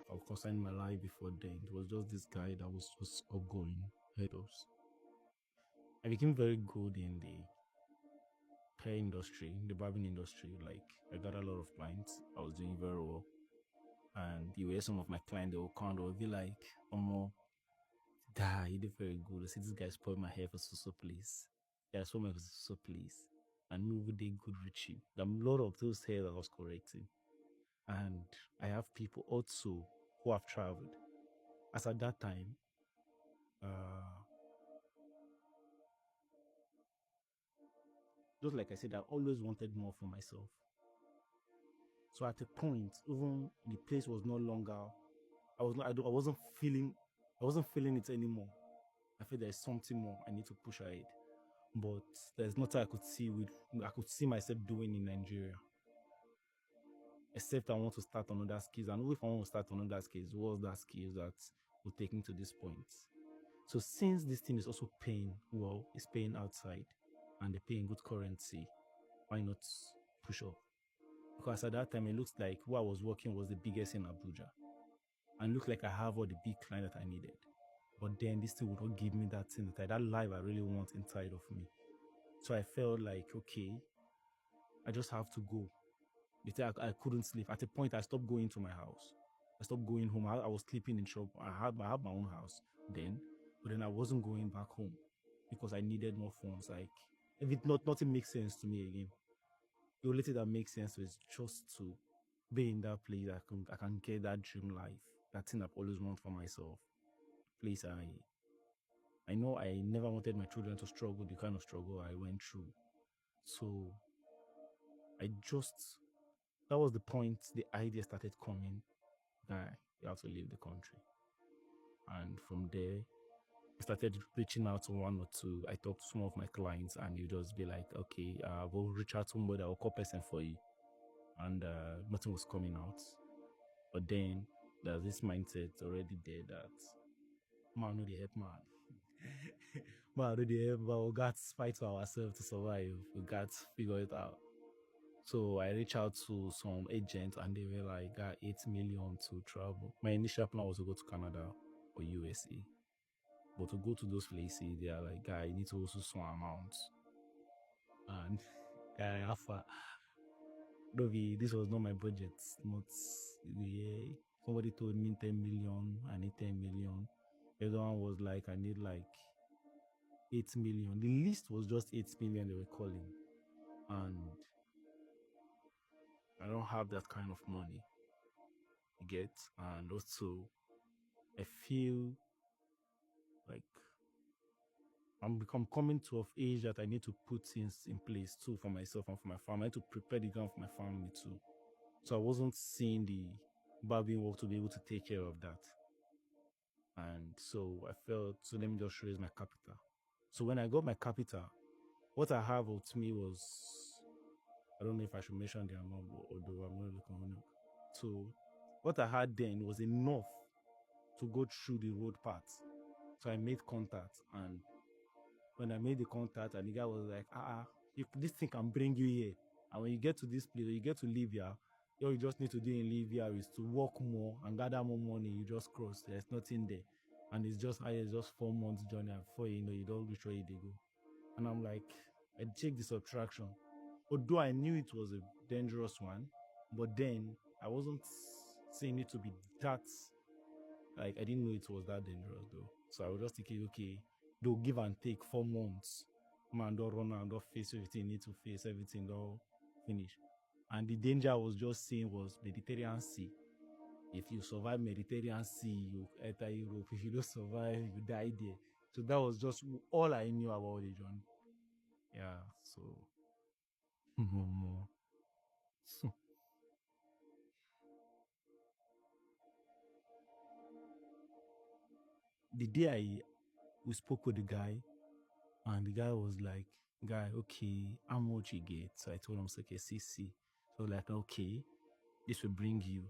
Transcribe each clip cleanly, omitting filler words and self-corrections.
of concerning my life before then. It was just this guy that was just outgoing, head us. I became very good in the hair industry, the barbing industry. Like I got a lot of clients. I was doing very well. And you were some of my clients, they will come, they will be like, Omo, guy, you did very good. I see this guy spoiled my hair for so please. Yeah, I spoiled my hair for so please. And we did good with you. There are a lot of those hair that I was correcting. And I have people also who have traveled. As at that time, uh, just like I said, I always wanted more for myself. So at a point, even the place was no longer. I wasn't feeling it anymore. I feel there's something more I need to push ahead. But there's nothing I could see myself doing in Nigeria. Except I want to start another skills. And if I want to start another skills, what's that skills that will take me to this point? So since this thing is also paying well, it's paying outside and they pay in good currency, why not push up? Because at that time it looks like who I was working was the biggest in Abuja. And looked like I have all the big client that I needed. But then this thing would not give me that thing that life I really want inside of me. So I felt like, okay, I just have to go. I couldn't sleep. At a point, I stopped going to my house. I stopped going home. I was sleeping in shop. I had my own house then, but then I wasn't going back home because I needed more funds. Like if it nothing makes sense to me again. The only thing that makes sense is just to be in that place. I can get that dream life. That thing I've always wanted for myself. Place I know I never wanted my children to struggle the kind of struggle I went through. So I just that was the point the idea started coming that you have to leave the country. And from there, I started reaching out to one or two. I talked to some of my clients and you just be like, okay, we'll reach out to somebody, I'll call person for you. And nothing was coming out. But then there's this mindset already there that man, no, they help man. Man, no, they help, but we got to fight for ourselves to survive. We got to figure it out. So I reached out to some agents and they were like, got 8 million to travel. My initial plan was to go to Canada or USA. But to go to those places, they are like, guy, you need to also some amount. And guy, alpha, this was not my budget. Not yeah. Somebody told me 10 million, I need 10 million. The other one was like, I need like 8 million. The list was just 8 million they were calling. And I don't have that kind of money. You get? And also I feel like I'm coming to of age that I need to put things in place too for myself and for my family. I need to prepare the ground for my family too. So I wasn't seeing the barbing work to be able to take care of that. And so I felt, so let me just raise my capital. So when I got my capital, what I have with me was, I don't know if I should mention the amount, although I'm not looking. So what I had then was enough to go through the road path. So I made contact, and when I made the contact, and the guy was like, if this thing can bring you here, and when you get to this place, you get to Libya, all you just need to do in Libya is to work more and gather more money. You just cross. There's nothing there, and it's just 4 months journey. And before you know, you don't reach where you dey go. And I'm like, I checked the subtraction. Although I knew it was a dangerous one, but then I wasn't saying it to be that. Like I didn't know it was that dangerous though. So I was just thinking, okay, they'll give and take 4 months. Man, don't run out, don't face everything, need to face everything, don't finish. And the danger I was just seeing was Mediterranean Sea. If you survive Mediterranean Sea, you enter Europe. If you don't survive, you die there. So that was just all I knew about the journey. Yeah, so no more. So the day we spoke with the guy, and the guy was like, guy, okay, how much you get? So I told him, okay, CC. So like, okay, this will bring you.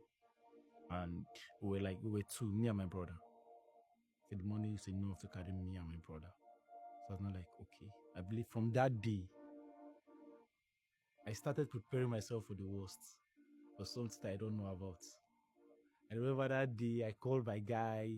And we were two, me and my brother. So the money is enough to carry me and my brother. So I was not like, okay. I believe from that day, I started preparing myself for the worst, for something I don't know about. I remember that day I called my guy.